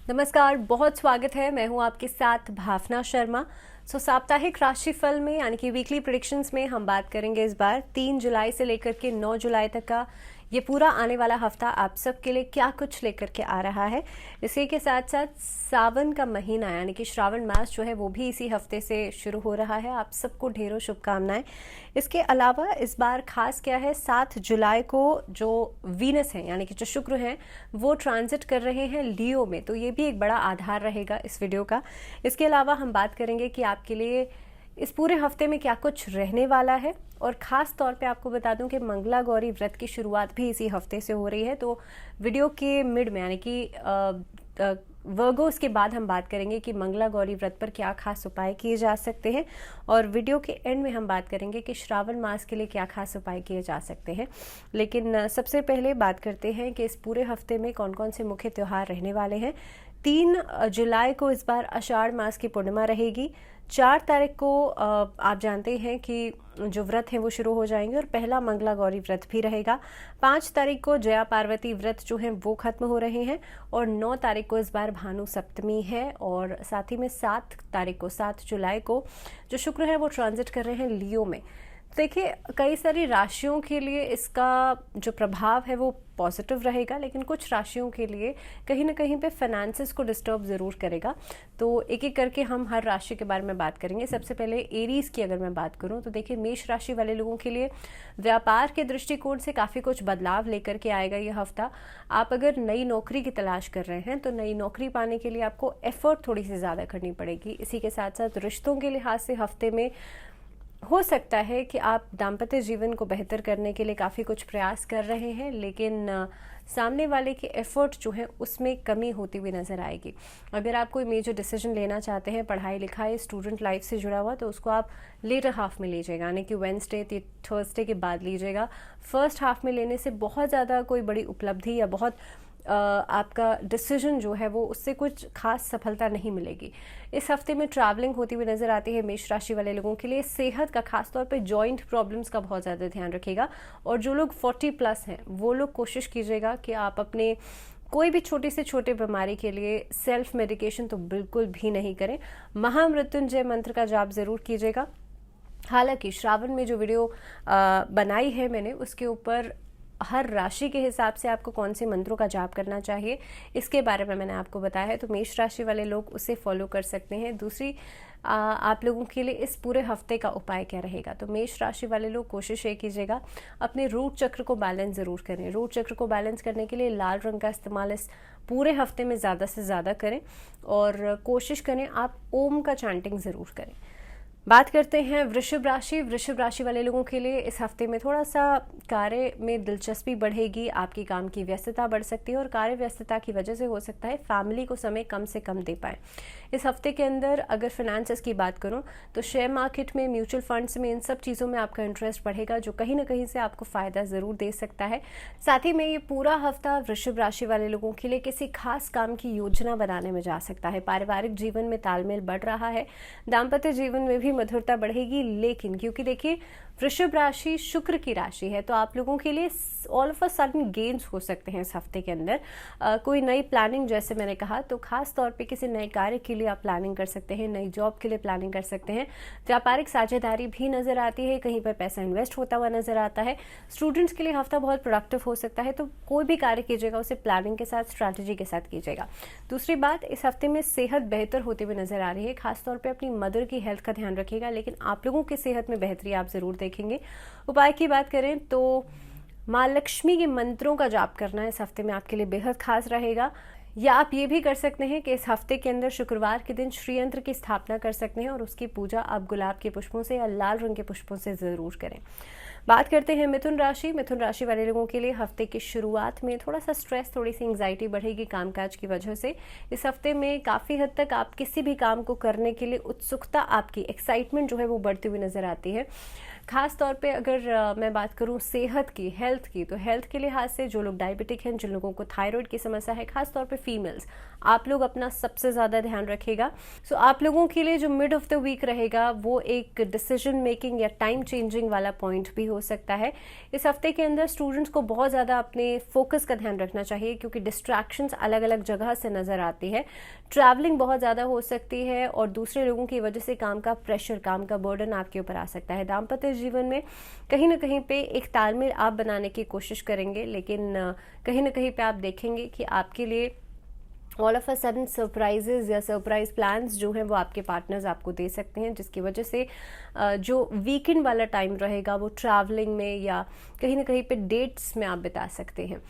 नमस्कार, बहुत स्वागत है। मैं हूं आपके साथ भावना शर्मा। साप्ताहिक राशिफल में यानी कि वीकली प्रेडिक्शंस में हम बात करेंगे इस बार 3 जुलाई से लेकर के 9 जुलाई तक का ये पूरा आने वाला हफ्ता आप सबके लिए क्या कुछ लेकर के आ रहा है। इसी के साथ साथ सावन का महीना यानी कि श्रावण मास जो है वो भी इसी हफ्ते से शुरू हो रहा है। आप सबको ढेरों शुभकामनाएं। इसके अलावा इस बार खास क्या है, 7 जुलाई को जो वीनस है यानी कि जो शुक्र हैं वो ट्रांजिट कर रहे हैं लियो में, तो ये भी एक बड़ा आधार रहेगा इस वीडियो का। इसके अलावा हम बात करेंगे कि आपके लिए इस पूरे हफ्ते में क्या कुछ रहने वाला है, और ख़ास तौर पे आपको बता दूं कि मंगला गौरी व्रत की शुरुआत भी इसी हफ्ते से हो रही है। तो वीडियो के मिड में यानी कि वर्गोस के बाद हम बात करेंगे कि मंगला गौरी व्रत पर क्या खास उपाय किए जा सकते हैं, और वीडियो के एंड में हम बात करेंगे कि श्रावण मास के लिए क्या खास उपाय किए जा सकते हैं। लेकिन सबसे पहले बात करते हैं कि इस पूरे हफ्ते में कौन कौन से मुख्य त्यौहार रहने वाले हैं। 3 जुलाई को इस बार आषाढ़ मास की पूर्णिमा रहेगी। 4 तारीख को आप जानते हैं कि जो व्रत हैं वो शुरू हो जाएंगे और पहला मंगला गौरी व्रत भी रहेगा। 5 तारीख को जया पार्वती व्रत जो हैं वो खत्म हो रहे हैं, और 9 तारीख को इस बार भानु सप्तमी है, और साथ ही में 7 तारीख को 7 जुलाई को जो शुक्र है वो ट्रांजिट कर रहे हैं लियो में। देखिए, कई सारी राशियों के लिए इसका जो प्रभाव है वो पॉजिटिव रहेगा, लेकिन कुछ राशियों के लिए कहीं ना कहीं पे फाइनेंसेस को डिस्टर्ब ज़रूर करेगा। तो एक एक करके हम हर राशि के बारे में बात करेंगे। सबसे पहले एरीज की अगर मैं बात करूं तो देखिए, मेष राशि वाले लोगों के लिए व्यापार के दृष्टिकोण से काफ़ी कुछ बदलाव लेकर के आएगा ये हफ्ता। आप अगर नई नौकरी की तलाश कर रहे हैं तो नई नौकरी पाने के लिए आपको एफर्ट थोड़ी सी ज़्यादा करनी पड़ेगी। इसी के साथ साथ रिश्तों के लिहाज से हफ्ते में हो सकता है कि आप दाम्पत्य जीवन को बेहतर करने के लिए काफ़ी कुछ प्रयास कर रहे हैं, लेकिन सामने वाले के एफर्ट जो है उसमें कमी होती हुई नज़र आएगी। अगर आप कोई मेजर डिसीजन लेना चाहते हैं पढ़ाई लिखाई स्टूडेंट लाइफ से जुड़ा हुआ, तो उसको आप लेटर हाफ में लीजिएगा, यानी कि वेडनेसडे थर्सडे के बाद लीजिएगा। फर्स्ट हाफ में लेने से बहुत ज़्यादा कोई बड़ी उपलब्धि या बहुत आपका डिसीजन जो है वो उससे कुछ खास सफलता नहीं मिलेगी। इस हफ्ते में ट्रैवलिंग होती हुई नजर आती है मेष राशि वाले लोगों के लिए। सेहत का खास तौर पे जॉइंट प्रॉब्लम्स का बहुत ज़्यादा ध्यान रखिएगा, और जो लोग 40+ हैं वो लोग कोशिश कीजिएगा कि आप अपने कोई भी छोटी से छोटे बीमारी के लिए सेल्फ मेडिकेशन तो बिल्कुल भी नहीं करें। महामृत्युंजय मंत्र का जाप ज़रूर कीजिएगा। हालांकि श्रावण में जो वीडियो बनाई है मैंने, उसके ऊपर हर राशि के हिसाब से आपको कौन से मंत्रों का जाप करना चाहिए इसके बारे में मैंने आपको बताया है, तो मेष राशि वाले लोग उसे फॉलो कर सकते हैं। दूसरी आप लोगों के लिए इस पूरे हफ्ते का उपाय क्या रहेगा, तो मेष राशि वाले लोग कोशिश ये कीजिएगा अपने रूट चक्र को बैलेंस ज़रूर करें। रूट चक्र को बैलेंस करने के लिए लाल रंग का इस्तेमाल इस पूरे हफ्ते में ज़्यादा से ज़्यादा करें, और कोशिश करें आप ओम का चैंटिंग ज़रूर करें। बात करते हैं वृषभ राशि। वृषभ राशि वाले लोगों के लिए इस हफ्ते में थोड़ा सा कार्य में दिलचस्पी बढ़ेगी, आपकी काम की व्यस्तता बढ़ सकती है, और कार्य व्यस्तता की वजह से हो सकता है फैमिली को समय कम से कम दे पाए। इस हफ्ते के अंदर अगर फाइनेंसेस की बात करूं तो शेयर मार्केट में, म्यूचुअल फंड्स में, इन सब चीज़ों में आपका इंटरेस्ट बढ़ेगा, जो कहीं ना कहीं से आपको फ़ायदा ज़रूर दे सकता है। साथ ही में ये पूरा हफ्ता वृषभ राशि वाले लोगों के लिए किसी खास काम की योजना बनाने में जा सकता है। पारिवारिक जीवन में तालमेल बढ़ रहा है, दाम्पत्य जीवन में भी मधुरता बढ़ेगी। लेकिन क्योंकि देखिए वृषभ राशि शुक्र की राशि है, तो आप लोगों के लिए all of a sudden gains हो सकते हैं इस हफ्ते के अंदर। कोई नई प्लानिंग, जैसे मैंने कहा, तो खास तौर पे किसी नए कार्य के लिए आप प्लानिंग कर सकते हैं, नई जॉब के लिए प्लानिंग कर सकते हैं। व्यापारिक साझेदारी भी नजर आती है, कहीं पर पैसा इन्वेस्ट होता हुआ नजर आता है। स्टूडेंट्स के लिए हफ्ता बहुत प्रोडक्टिव हो सकता है, तो कोई भी कार्य कीजिएगा उसे प्लानिंग के साथ, स्ट्रैटेजी के साथ कीजिएगा। दूसरी बात, इस हफ्ते में सेहत बेहतर होती हुई नजर आ रही है। खासतौर पर अपनी मदर की हेल्थ का ध्यान रखिएगा, लेकिन आप लोगों की सेहत में बेहतरी आप जरूर देखेंगे। उपाय की बात करें तो माँ लक्ष्मी के मंत्रों का जाप करना इस हफ्ते में आपके लिए बेहद खास रहेगा। या आप ये भी कर सकते हैं कि इस हफ्ते के अंदर शुक्रवार के दिन श्री यंत्र की स्थापना कर सकते हैं, और उसकी पूजा आप गुलाब के पुष्पों से या लाल रंग के पुष्पों से ज़रूर करें। बात करते हैं मिथुन राशि। मिथुन राशि वाले लोगों के लिए हफ्ते की शुरुआत में थोड़ा सा स्ट्रेस, थोड़ी सी एंग्जाइटी बढ़ेगी कामकाज की वजह से। इस हफ्ते में काफ़ी हद तक आप किसी भी काम को करने के लिए उत्सुकता, आपकी एक्साइटमेंट जो है वो बढ़ती हुई नजर आती है। खास तौर पे अगर मैं बात करूं सेहत की, हेल्थ की, तो हेल्थ के लिहाज से जो लोग डायबिटिक हैं, जिन लोगों को थायराइड की समस्या है, खास तौर पे फीमेल्स, आप लोग अपना सबसे ज़्यादा ध्यान रखिएगा। सो आप लोगों के लिए जो मिड ऑफ द वीक रहेगा वो एक डिसीजन मेकिंग या टाइम चेंजिंग वाला पॉइंट भी हो सकता है। इस हफ्ते के अंदर स्टूडेंट्स को बहुत ज़्यादा अपने फोकस का ध्यान रखना चाहिए, क्योंकि डिस्ट्रैक्शंस अलग अलग जगह से नज़र आती है। ट्रैवलिंग बहुत ज़्यादा हो सकती है और दूसरे लोगों की वजह से काम का प्रेशर, काम का बर्डन आपके ऊपर आ सकता है। दाम्पत्य जीवन में कहीं ना कहीं पे एक तालमेल आप बनाने की कोशिश करेंगे, लेकिन कहीं ना कहीं पे आप देखेंगे कि आपके लिए all of a sudden surprises या सरप्राइज प्लान्स जो हैं वो आपके पार्टनर्स आपको दे सकते हैं, जिसकी वजह से जो वीकेंड वाला टाइम रहेगा वो ट्रैवलिंग में या कहीं ना कहीं पे डेट्स में आप बिता सकते हैं।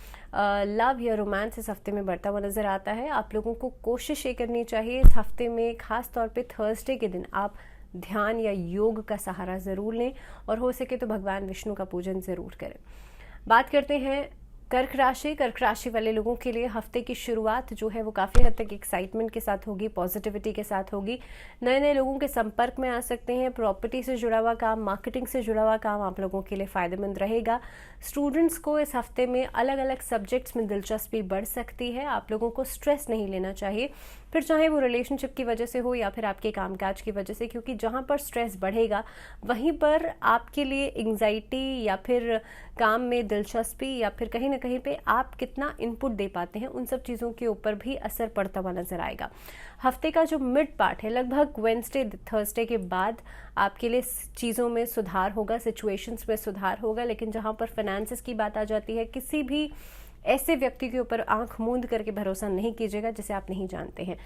लव या रोमांस इस हफ्ते में बढ़ता हुआ नज़र आता है। आप लोगों को कोशिश ये करनी चाहिए इस हफ्ते में, खास तौर पे थर्सडे के दिन आप ध्यान या योग का सहारा ज़रूर लें और हो सके तो भगवान विष्णु का पूजन ज़रूर करें। बात करते हैं कर्क राशि। कर्क राशि वाले लोगों के लिए हफ्ते की शुरुआत जो है वो काफ़ी हद तक एक्साइटमेंट के साथ होगी, पॉजिटिविटी के साथ होगी। नए नए लोगों के संपर्क में आ सकते हैं। प्रॉपर्टी से जुड़ा हुआ काम, मार्केटिंग से जुड़ा हुआ काम आप लोगों के लिए फ़ायदेमंद रहेगा। स्टूडेंट्स को इस हफ्ते में अलग अलग सब्जेक्ट्स में दिलचस्पी बढ़ सकती है। आप लोगों को स्ट्रेस नहीं लेना चाहिए, फिर चाहे वो रिलेशनशिप की वजह से हो या फिर आपके कामकाज की वजह से, क्योंकि जहाँ पर स्ट्रेस बढ़ेगा वहीं पर आपके लिए एंग्जाइटी या फिर काम में दिलचस्पी या फिर कहीं ना कहीं पे आप कितना इनपुट दे पाते हैं, उन सब चीज़ों के ऊपर भी असर पड़ता हुआ नजर आएगा। हफ्ते का जो मिड पार्ट है, लगभग वेडनेसडे थर्सडे के बाद आपके लिए चीज़ों में सुधार होगा, सिचुएशंस में सुधार होगा। लेकिन जहाँ पर फाइनेंसेस की बात आ जाती है, किसी भी ऐसे व्यक्ति के ऊपर आंख मूंद करके भरोसा नहीं कीजिएगा जिसे आप नहीं जानते हैं।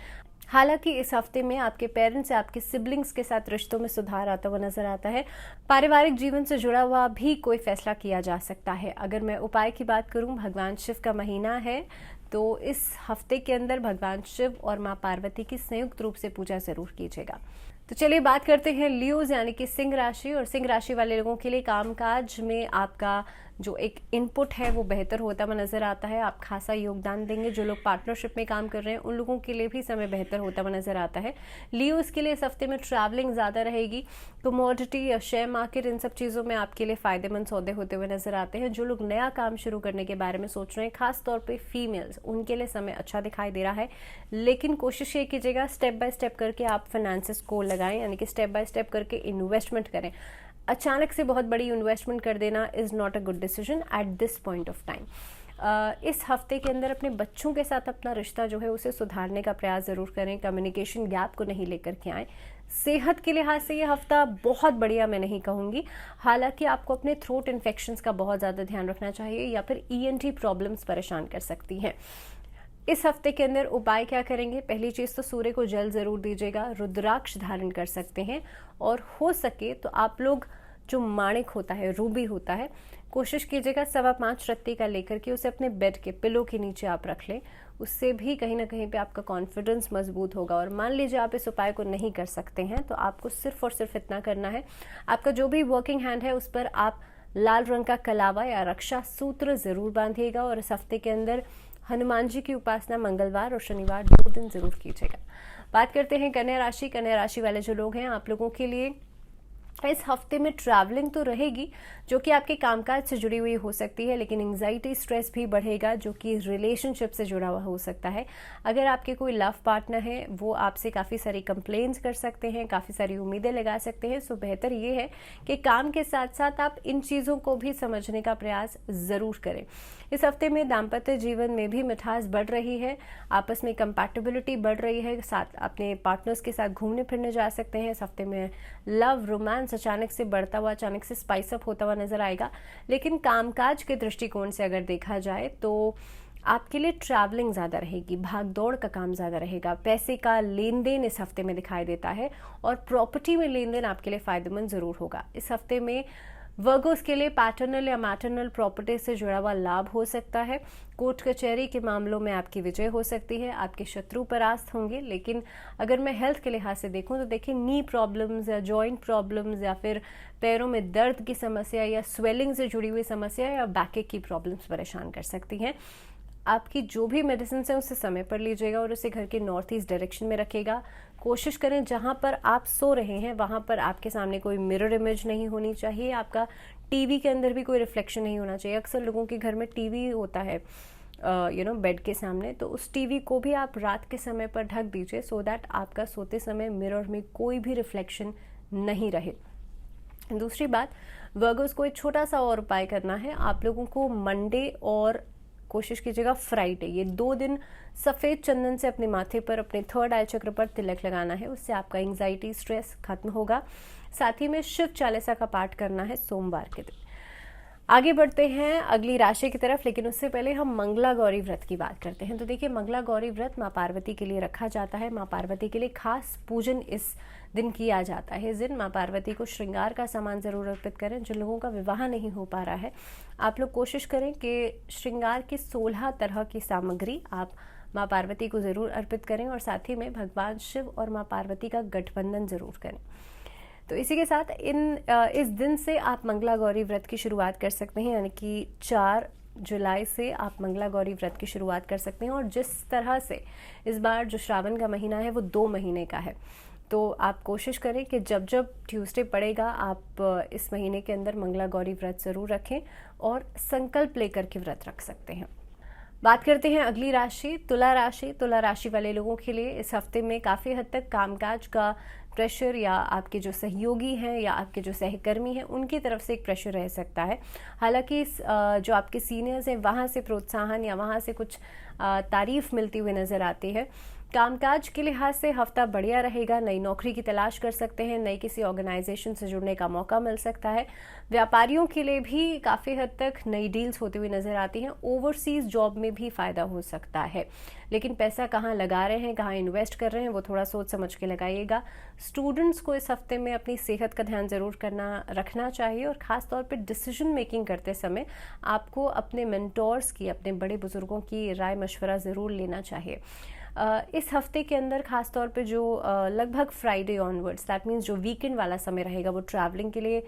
हालांकि इस हफ्ते में आपके पेरेंट्स या आपके सिबलिंग्स के साथ रिश्तों में सुधार आता हुआ नजर आता है। पारिवारिक जीवन से जुड़ा हुआ भी कोई फैसला किया जा सकता है। अगर मैं उपाय की बात करूं, भगवान शिव का महीना है तो इस हफ्ते के अंदर भगवान शिव और मां पार्वती की संयुक्त रूप से पूजा जरूर कीजिएगा। तो चलिए बात करते हैं लियोज यानी कि सिंह राशि। और सिंह राशि वाले लोगों के लिए कामकाज में आपका जो एक इनपुट है वो बेहतर होता हुआ नजर आता है। आप खासा योगदान देंगे। जो लोग पार्टनरशिप में काम कर रहे हैं उन लोगों के लिए भी समय बेहतर होता हुआ नजर आता है। लियोज के लिए इस हफ्ते में ट्रैवलिंग ज़्यादा रहेगी। कमोडिटी या शेयर मार्केट, इन सब चीज़ों में आपके लिए फ़ायदेमंद सौदे होते हुए नजर आते हैं। जो लोग नया काम शुरू करने के बारे में सोच रहे हैं, खास तौर पे फीमेल्स, उनके लिए समय अच्छा दिखाई दे रहा है। लेकिन कोशिश ये कीजिएगा स्टेप बाय स्टेप करके आप फाइनेंसेस को लगाएं, यानी कि स्टेप बाय स्टेप करके इन्वेस्टमेंट करें। अचानक से बहुत बड़ी इन्वेस्टमेंट कर देना is not a good decision at this point of time. इस हफ्ते के अंदर अपने बच्चों के साथ अपना रिश्ता जो है उसे सुधारने का प्रयास ज़रूर करें। कम्युनिकेशन गैप को नहीं लेकर के आएँ। सेहत के लिहाज से ये हफ्ता बहुत बढ़िया मैं नहीं कहूँगी। हालांकि आपको अपने थ्रोट इन्फेक्शंस का बहुत ज़्यादा ध्यान रखना चाहिए या फिर ENT प्रॉब्लम्स परेशान कर सकती हैं। इस हफ्ते के अंदर उपाय क्या करेंगे? पहली चीज़ तो सूर्य को जल ज़रूर दीजिएगा। रुद्राक्ष धारण कर सकते हैं और हो सके तो आप लोग जो माणिक होता है, रूबी होता है, कोशिश कीजिएगा 5.25 रत्ती का लेकर के उसे अपने बेड के पिलो के नीचे आप रख लें। उससे भी कहीं ना कहीं पे आपका कॉन्फिडेंस मजबूत होगा। और मान लीजिए आप इस उपाय को नहीं कर सकते हैं तो आपको सिर्फ और सिर्फ इतना करना है, आपका जो भी वर्किंग हैंड है उस पर आप लाल रंग का कलावा या रक्षा सूत्र ज़रूर बांधिएगा। और इस हफ्ते के अंदर हनुमान जी की उपासना मंगलवार और शनिवार 2 दिन जरूर कीजिएगा। बात करते हैं कन्या राशि। कन्या राशि वाले जो लोग हैं, आप लोगों के लिए इस हफ्ते में ट्रैवलिंग तो रहेगी जो कि आपके कामकाज से जुड़ी हुई हो सकती है, लेकिन एंग्जाइटी स्ट्रेस भी बढ़ेगा जो कि रिलेशनशिप से जुड़ा हुआ हो सकता है। अगर आपके कोई लव पार्टनर है वो आपसे काफ़ी सारी कंप्लेंट्स कर सकते हैं, काफ़ी सारी उम्मीदें लगा सकते हैं। सो बेहतर ये है कि काम के साथ साथ आप इन चीज़ों को भी समझने का प्रयास ज़रूर करें। इस हफ्ते में दाम्पत्य जीवन में भी मिठास बढ़ रही है, आपस में कंपैटिबिलिटी बढ़ रही है। साथ अपने पार्टनर्स के साथ घूमने फिरने जा सकते हैं। इस हफ्ते में लव रोमांस अचानक से बढ़ता हुआ, अचानक से स्पाइस अप होता हुआ नजर आएगा। लेकिन कामकाज के दृष्टिकोण से अगर देखा जाए तो आपके लिए ट्रैवलिंग ज़्यादा रहेगी, भाग दौड़ का काम ज़्यादा रहेगा। पैसे का लेन देन इस हफ्ते में दिखाई देता है और प्रॉपर्टी में लेन देन आपके लिए फ़ायदेमंद ज़रूर होगा। इस हफ्ते में वर्गोस के लिए पैटर्नल या मैटरनल प्रॉपर्टी से जुड़ा हुआ लाभ हो सकता है। कोर्ट कचहरी के मामलों में आपकी विजय हो सकती है, आपके शत्रु परास्त होंगे। लेकिन अगर मैं हेल्थ के लिहाज से देखूं तो देखिए नी प्रॉब्लम्स या जॉइंट प्रॉब्लम्स या फिर पैरों में दर्द की समस्या या स्वेलिंग से जुड़ी हुई समस्या या बैक की प्रॉब्लम्स परेशान कर सकती हैं। आपकी जो भी मेडिसिन है उसे समय पर लीजिएगा और उसे घर के नॉर्थ ईस्ट डायरेक्शन में रखिएगा। कोशिश करें जहाँ पर आप सो रहे हैं वहाँ पर आपके सामने कोई मिरर इमेज नहीं होनी चाहिए, आपका टीवी के अंदर भी कोई रिफ्लेक्शन नहीं होना चाहिए। अक्सर लोगों के घर में टीवी होता है बेड के सामने, तो उस टीवी को भी आप रात के समय पर ढक दीजिए सो दैट आपका सोते समय मिरर में कोई भी रिफ्लेक्शन नहीं रहे। दूसरी बात, वर्गोस को एक छोटा सा और उपाय करना है। आप लोगों को मंडे और कोशिश कीजिएगा फ्राइडे, ये 2 दिन सफ़ेद चंदन से अपने माथे पर, अपने थर्ड आई चक्र पर तिलक लगाना है। उससे आपका एंजाइटी, स्ट्रेस खत्म होगा। साथ ही में शिव चालीसा का पाठ करना है सोमवार के दिन। आगे बढ़ते हैं अगली राशि की तरफ, लेकिन उससे पहले हम मंगला गौरी व्रत की बात करते हैं। तो देखिए, मंगला गौरी व्रत माँ पार्वती के लिए रखा जाता है। माँ पार्वती के लिए खास पूजन इस दिन किया जाता है। इस दिन माँ पार्वती को श्रृंगार का सामान ज़रूर अर्पित करें। जिन लोगों का विवाह नहीं हो पा रहा है, आप लोग कोशिश करें कि श्रृंगार की 16 तरह की सामग्री आप माँ पार्वती को ज़रूर अर्पित करें और साथ ही में भगवान शिव और माँ पार्वती का गठबंधन ज़रूर करें। तो इसी के साथ इस दिन से आप मंगला गौरी व्रत की शुरुआत कर सकते हैं, यानी कि 4 जुलाई से आप मंगला गौरी व्रत की शुरुआत कर सकते हैं। और जिस तरह से इस बार जो श्रावण का महीना है वो 2 महीने का है, तो आप कोशिश करें कि जब जब ट्यूसडे पड़ेगा आप इस महीने के अंदर मंगला गौरी व्रत ज़रूर रखें और संकल्प लेकर के व्रत रख सकते हैं। बात करते हैं अगली राशि, तुला राशि। तुला राशि वाले लोगों के लिए इस हफ्ते में काफ़ी हद तक कामकाज का प्रेशर या आपके जो सहयोगी हैं या आपके जो सहकर्मी हैं उनकी तरफ से एक प्रेशर रह सकता है। हालांकि जो आपके सीनियर्स हैं वहाँ से प्रोत्साहन या वहाँ से कुछ तारीफ मिलती हुई नज़र आती है। कामकाज के लिहाज से हफ्ता बढ़िया रहेगा। नई नौकरी की तलाश कर सकते हैं, नई किसी ऑर्गेनाइजेशन से जुड़ने का मौका मिल सकता है। व्यापारियों के लिए भी काफ़ी हद तक नई डील्स होती हुई नज़र आती हैं। ओवरसीज जॉब में भी फ़ायदा हो सकता है, लेकिन पैसा कहाँ लगा रहे हैं, कहाँ इन्वेस्ट कर रहे हैं, वो थोड़ा सोच समझ के लगाइएगा। स्टूडेंट्स को इस हफ्ते में अपनी सेहत का ध्यान ज़रूर रखना चाहिए और ख़ास तौर पे डिसीजन मेकिंग करते समय आपको अपने मेंटोर्स की, अपने बड़े बुजुर्गों की राय मशवरा ज़रूर लेना चाहिए। इस हफ्ते के अंदर खास तौर पे जो लगभग फ्राइडे ऑनवर्ड्स, दैट मीन्स जो वीकेंड वाला समय रहेगा, वो ट्रैवलिंग के लिए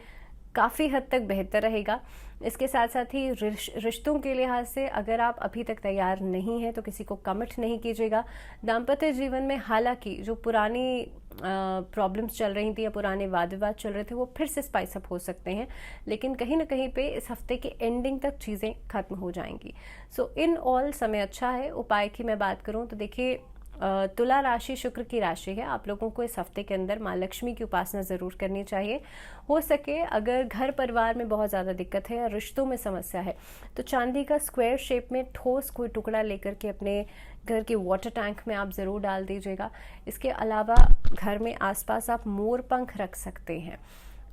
काफ़ी हद तक बेहतर रहेगा। इसके साथ साथ ही रिश्तों के लिहाज से अगर आप अभी तक तैयार नहीं हैं तो किसी को कमिट नहीं कीजिएगा। दाम्पत्य जीवन में हालांकि जो पुरानी प्रॉब्लम्स चल रही थी या पुराने वाद विवाद चल रहे थे वो फिर से स्पाइस अप हो सकते हैं, लेकिन कहीं ना कहीं पे इस हफ्ते के एंडिंग तक चीज़ें खत्म हो जाएंगी। सो इन ऑल समय अच्छा है। उपाय की मैं बात करूं तो देखिए, तुला राशि शुक्र की राशि है। आप लोगों को इस हफ्ते के अंदर माँ लक्ष्मी की उपासना ज़रूर करनी चाहिए। हो सके अगर घर परिवार में बहुत ज़्यादा दिक्कत है या रिश्तों में समस्या है तो चांदी का स्क्वायर शेप में ठोस कोई टुकड़ा लेकर के अपने घर के वाटर टैंक में आप ज़रूर डाल दीजिएगा। इसके अलावा घर में आसपास आप मोर पंख रख सकते हैं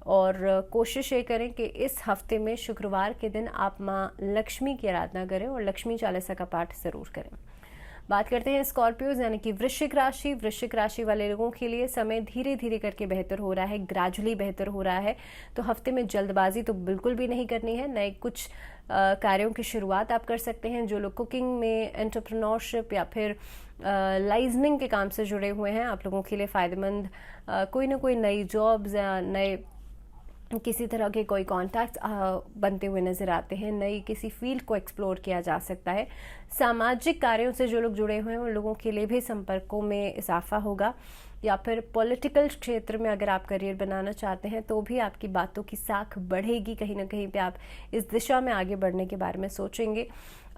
और कोशिश ये करें कि इस हफ्ते में शुक्रवार के दिन आप माँ लक्ष्मी की आराधना करें और लक्ष्मी चालीसा का पाठ ज़रूर करें। बात करते हैं स्कॉर्पियोज यानी कि वृश्चिक राशि। वृश्चिक राशि वाले लोगों के लिए समय धीरे धीरे करके बेहतर हो रहा है, ग्रेजुअली बेहतर हो रहा है। तो हफ्ते में जल्दबाजी तो बिल्कुल भी नहीं करनी है। नए कुछ कार्यों की शुरुआत आप कर सकते हैं। जो लोग कुकिंग में, एंटरप्रेन्योरशिप या फिर लाइजनिंग के काम से जुड़े हुए हैं, आप लोगों के लिए फ़ायदेमंद कोई ना कोई नई जॉब्स या नए किसी तरह के कोई कॉन्टैक्ट्स बनते हुए नज़र आते हैं। नई किसी फील्ड को एक्सप्लोर किया जा सकता है। सामाजिक कार्यों से जो लोग जुड़े हुए हैं उन लोगों के लिए भी संपर्कों में इजाफा होगा। या फिर पॉलिटिकल क्षेत्र में अगर आप करियर बनाना चाहते हैं तो भी आपकी बातों की साख बढ़ेगी। कहीं ना कहीं पे आप इस दिशा में आगे बढ़ने के बारे में सोचेंगे।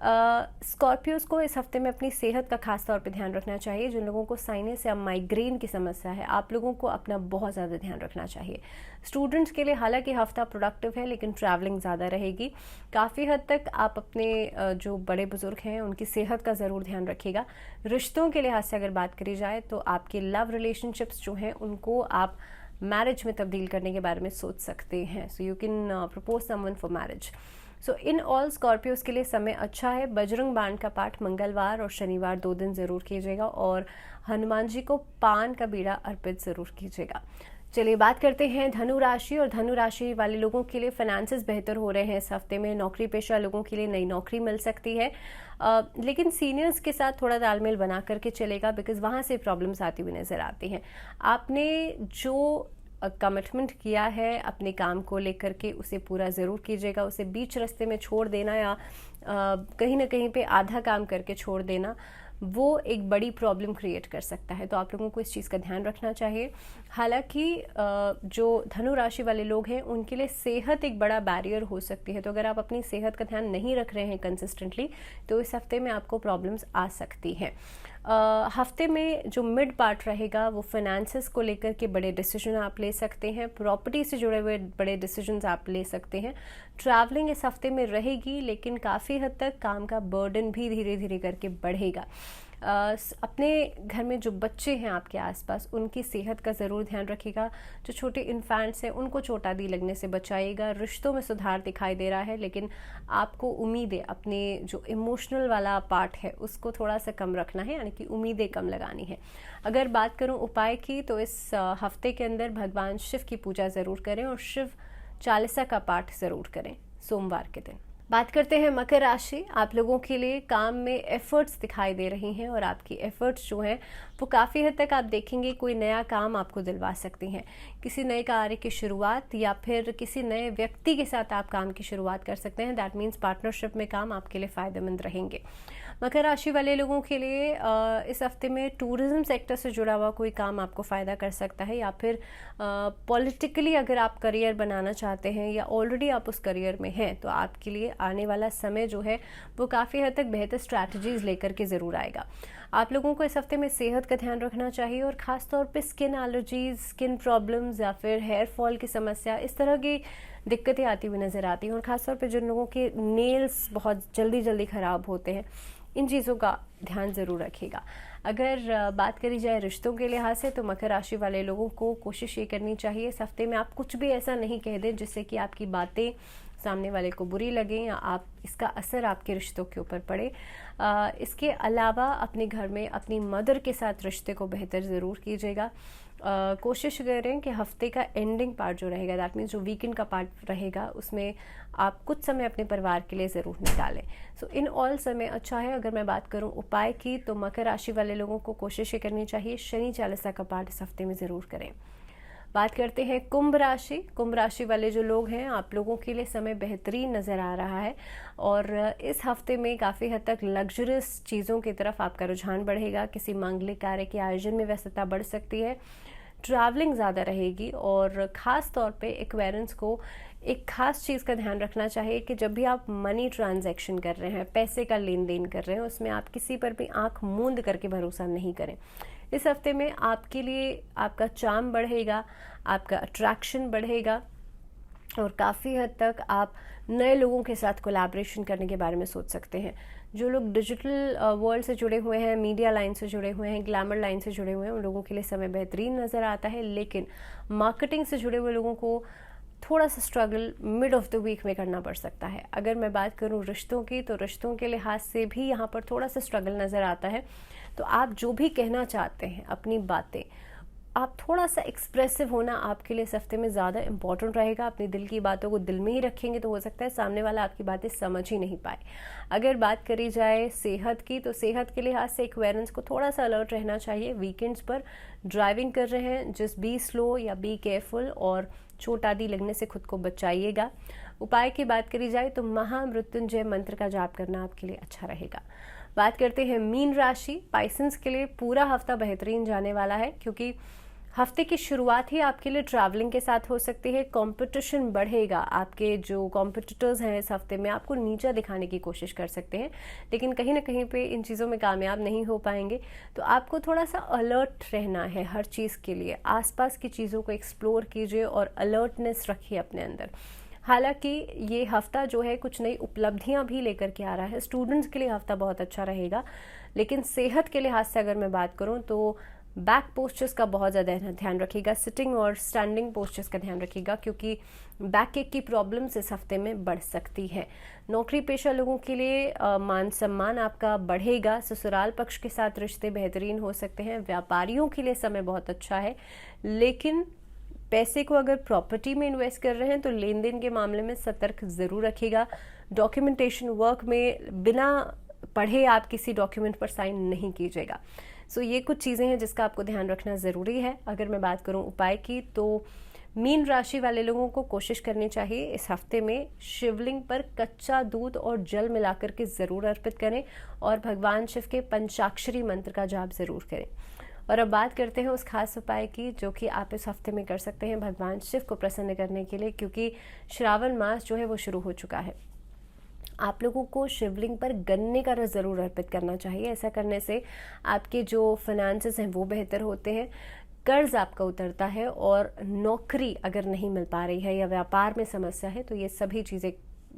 स्कॉर्पियोज को इस हफ्ते में अपनी सेहत का खास तौर पे ध्यान रखना चाहिए। जिन लोगों को साइनस या माइग्रेन की समस्या है, आप लोगों को अपना बहुत ज़्यादा ध्यान रखना चाहिए। स्टूडेंट्स के लिए हालांकि हफ्ता प्रोडक्टिव है, लेकिन ट्रैवलिंग ज़्यादा रहेगी। काफ़ी हद तक आप अपने जो बड़े बुजुर्ग हैं उनकी सेहत का ज़रूर ध्यान रखिएगा। रिश्तों के लिहाज से अगर बात करी जाए तो आपके लव रिलेशनशिप्स जो हैं उनको आप मैरिज में तब्दील करने के बारे में सोच सकते हैं। So you can propose someone for marriage. So in all Scorpios के लिए समय अच्छा है। बजरंग बाण का पाठ मंगलवार और शनिवार 2 दिन ज़रूर कीजिएगा और हनुमान जी को पान का बीड़ा अर्पित ज़रूर कीजिएगा। चलिए बात करते हैं धनु राशि। और धनु राशि वाले लोगों के लिए फाइनेंसेस बेहतर हो रहे हैं इस हफ्ते में। नौकरी पेशा लोगों के लिए नई नौकरी मिल सकती है, लेकिन सीनियर्स के साथ थोड़ा तालमेल बना करके चलेगा, बिकॉज वहाँ से प्रॉब्लम्स आती हुई नज़र आती हैं। आपने जो कमिटमेंट किया है अपने काम को लेकर के, उसे पूरा ज़रूर कीजिएगा। उसे बीच रास्ते में छोड़ देना या कहीं ना कहीं पे आधा काम करके छोड़ देना, वो एक बड़ी प्रॉब्लम क्रिएट कर सकता है। तो आप लोगों को इस चीज़ का ध्यान रखना चाहिए। हालांकि जो धनु राशि वाले लोग हैं उनके लिए सेहत एक बड़ा बैरियर हो सकती है, तो अगर आप अपनी सेहत का ध्यान नहीं रख रहे हैं कंसिस्टेंटली तो इस हफ्ते में आपको प्रॉब्लम्स आ सकती हैं। हफ्ते में जो मिड पार्ट रहेगा वो फाइनेंसेस को लेकर के बड़े डिसीजन आप ले सकते हैं, प्रॉपर्टी से जुड़े हुए बड़े डिसीजंस आप ले सकते हैं। ट्रैवलिंग इस हफ्ते में रहेगी, लेकिन काफ़ी हद तक काम का बर्डन भी धीरे धीरे करके बढ़ेगा। अपने घर में जो बच्चे हैं आपके आसपास, उनकी सेहत का ज़रूर ध्यान रखिएगा। जो छोटे इन्फेंट्स हैं उनको चोट आदि लगने से बचाइएगा। रिश्तों में सुधार दिखाई दे रहा है, लेकिन आपको उम्मीदें, अपने जो इमोशनल वाला पार्ट है उसको थोड़ा सा कम रखना है, यानी कि उम्मीदें कम लगानी है। अगर बात करूं उपाय की, तो इस हफ्ते के अंदर भगवान शिव की पूजा ज़रूर करें और शिव चालीसा का पाठ ज़रूर करें सोमवार के दिन। बात करते हैं मकर राशि। आप लोगों के लिए काम में एफर्ट्स दिखाई दे रही हैं और आपकी एफर्ट्स जो हैं वो काफ़ी हद तक आप देखेंगे कोई नया काम आपको दिलवा सकती हैं। किसी नए कार्य की शुरुआत या फिर किसी नए व्यक्ति के साथ आप काम की शुरुआत कर सकते हैं। दैट मीन्स पार्टनरशिप में काम आपके लिए फ़ायदेमंद रहेंगे। मकर राशि वाले लोगों के लिए इस हफ्ते में टूरिज्म सेक्टर से जुड़ा हुआ कोई काम आपको फ़ायदा कर सकता है, या फिर पॉलिटिकली अगर आप करियर बनाना चाहते हैं या ऑलरेडी आप उस करियर में हैं तो आपके लिए आने वाला समय जो है वो काफ़ी हद तक बेहतर स्ट्रैटेजीज लेकर के ज़रूर आएगा। आप लोगों को इस हफ्ते में सेहत का ध्यान रखना चाहिए और ख़ास तौर पे स्किन एलर्जीज, स्किन प्रॉब्लम्स या फिर हेयर फॉल की समस्या, इस तरह की दिक्कतें आती हुई नज़र आती हैं। और ख़ासतौर पे जिन लोगों के नेल्स बहुत जल्दी ख़राब होते हैं, इन चीज़ों का ध्यान ज़रूर रखिएगा। अगर बात करी जाए रिश्तों के लिहाज से, तो मकर राशि वाले लोगों को कोशिश ये करनी चाहिए इस हफ्ते में आप कुछ भी ऐसा नहीं कह दें जिससे कि आपकी बातें सामने वाले को बुरी लगें या आप इसका असर आपके रिश्तों के ऊपर पड़े। इसके अलावा अपने घर में अपनी मदर के साथ रिश्ते को बेहतर ज़रूर कीजिएगा। कोशिश करें कि हफ्ते का एंडिंग पार्ट जो रहेगा, दैट मीन्स जो वीकेंड का पार्ट रहेगा, उसमें आप कुछ समय अपने परिवार के लिए ज़रूर निकालें। सो इन ऑल समय अच्छा है। अगर मैं बात करूं उपाय की, तो मकर राशि वाले लोगों को कोशिश ये करनी चाहिए शनि चालीसा का पाठ इस हफ्ते में ज़रूर करें। बात करते हैं कुंभ राशि। कुंभ राशि वाले जो लोग हैं, आप लोगों के लिए समय बेहतरीन नज़र आ रहा है और इस हफ्ते में काफ़ी हद तक लग्जरियस चीज़ों की तरफ आपका रुझान बढ़ेगा। किसी मांगलिक कार्य के आयोजन में व्यस्तता बढ़ सकती है। ट्रैवलिंग ज़्यादा रहेगी और ख़ास तौर पे एक्वेरियंस को एक ख़ास चीज़ का ध्यान रखना चाहिए कि जब भी आप मनी ट्रांजैक्शन कर रहे हैं, पैसे का लेन देन कर रहे हैं, उसमें आप किसी पर भी आंख मूंद करके भरोसा नहीं करें। इस हफ्ते में आपके लिए आपका चार्म बढ़ेगा, आपका अट्रैक्शन बढ़ेगा और काफ़ी हद तक आप नए लोगों के साथ कोलैबोरेशन करने के बारे में सोच सकते हैं। जो लोग डिजिटल वर्ल्ड से जुड़े हुए हैं, मीडिया लाइन से जुड़े हुए हैं, ग्लैमर लाइन से जुड़े हुए हैं, उन लोगों के लिए समय बेहतरीन नज़र आता है। लेकिन मार्केटिंग से जुड़े हुए लोगों को थोड़ा सा struggle mid of the week में करना पड़ सकता है। अगर मैं बात करूं रिश्तों की, तो रिश्तों के लिहाज से भी यहाँ पर थोड़ा सा स्ट्रगल नज़र आता है। तो आप जो भी कहना चाहते हैं, अपनी बातें, आप थोड़ा सा एक्सप्रेसिव होना आपके लिए इस हफ्ते में ज़्यादा इंपॉर्टेंट रहेगा। अपनी दिल की बातों को दिल में ही रखेंगे तो हो सकता है सामने वाला आपकी बातें समझ ही नहीं पाए। अगर बात करी जाए सेहत की, तो सेहत के लिहाज से एक्वेरियंस को थोड़ा सा अलर्ट रहना चाहिए। वीकेंड्स पर ड्राइविंग कर रहे हैं, जस्ट बी स्लो या बी केयरफुल और चोट आदि लगने से खुद को बचाइएगा। उपाय की बात करी जाए तो महामृत्युंजय मंत्र का जाप करना आपके लिए अच्छा रहेगा। बात करते हैं मीन राशि। पाइसेंस के लिए पूरा हफ्ता बेहतरीन जाने वाला है, क्योंकि हफ्ते की शुरुआत ही आपके लिए ट्रैवलिंग के साथ हो सकती है। कंपटीशन बढ़ेगा, आपके जो कॉम्पिटिटर्स हैं इस हफ्ते में आपको नीचा दिखाने की कोशिश कर सकते हैं, लेकिन कहीं ना कहीं पे इन चीज़ों में कामयाब नहीं हो पाएंगे। तो आपको थोड़ा सा अलर्ट रहना है हर चीज़ के लिए। आसपास की चीज़ों को एक्सप्लोर कीजिए और अलर्टनेस रखिए अपने अंदर। हालांकि ये हफ्ता जो है कुछ नई उपलब्धियां भी लेकर के आ रहा है। स्टूडेंट्स के लिए हफ्ता बहुत अच्छा रहेगा, लेकिन सेहत के लिहाज से अगर मैं बात करूं तो बैक पोस्चर्स का बहुत ज़्यादा ध्यान रखिएगा। सिटिंग और स्टैंडिंग पोस्चर्स का ध्यान रखिएगा, क्योंकि बैक एक की प्रॉब्लम्स इस हफ्ते में बढ़ सकती है। नौकरी पेशा लोगों के लिए मान सम्मान आपका बढ़ेगा। ससुराल पक्ष के साथ रिश्ते बेहतरीन हो सकते हैं। व्यापारियों के लिए समय बहुत अच्छा है, लेकिन पैसे को अगर प्रॉपर्टी में इन्वेस्ट कर रहे हैं तो लेन देन के मामले में सतर्क ज़रूर रखिएगा। डॉक्यूमेंटेशन वर्क में बिना पढ़े आप किसी डॉक्यूमेंट पर साइन नहीं कीजिएगा। सो ये कुछ चीज़ें हैं जिसका आपको ध्यान रखना ज़रूरी है। अगर मैं बात करूं उपाय की, तो मीन राशि वाले लोगों को कोशिश करनी चाहिए इस हफ्ते में शिवलिंग पर कच्चा दूध और जल मिलाकर के ज़रूर अर्पित करें और भगवान शिव के पंचाक्षरी मंत्र का जाप ज़रूर करें। और अब बात करते हैं उस खास उपाय की जो कि आप इस हफ्ते में कर सकते हैं भगवान शिव को प्रसन्न करने के लिए, क्योंकि श्रावण मास जो है वो शुरू हो चुका है। आप लोगों को शिवलिंग पर गन्ने का रस ज़रूर अर्पित करना चाहिए। ऐसा करने से आपके जो फाइनेंसेस हैं वो बेहतर होते हैं, कर्ज आपका उतरता है, और नौकरी अगर नहीं मिल पा रही है या व्यापार में समस्या है तो ये सभी चीज़ें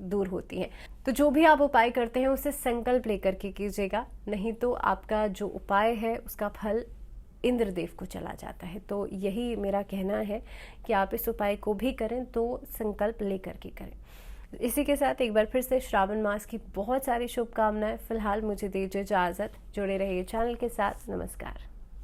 दूर होती हैं। तो जो भी आप उपाय करते हैं उसे संकल्प लेकर के कीजिएगा, नहीं तो आपका जो उपाय है उसका फल इंद्रदेव को चला जाता है। तो यही मेरा कहना है कि आप इस उपाय को भी करें तो संकल्प लेकर के करें। इसी के साथ एक बार फिर से श्रावण मास की बहुत सारी शुभकामनाएं। फिलहाल मुझे दीजिए इजाजत, जुड़े रहिए चैनल के साथ। नमस्कार।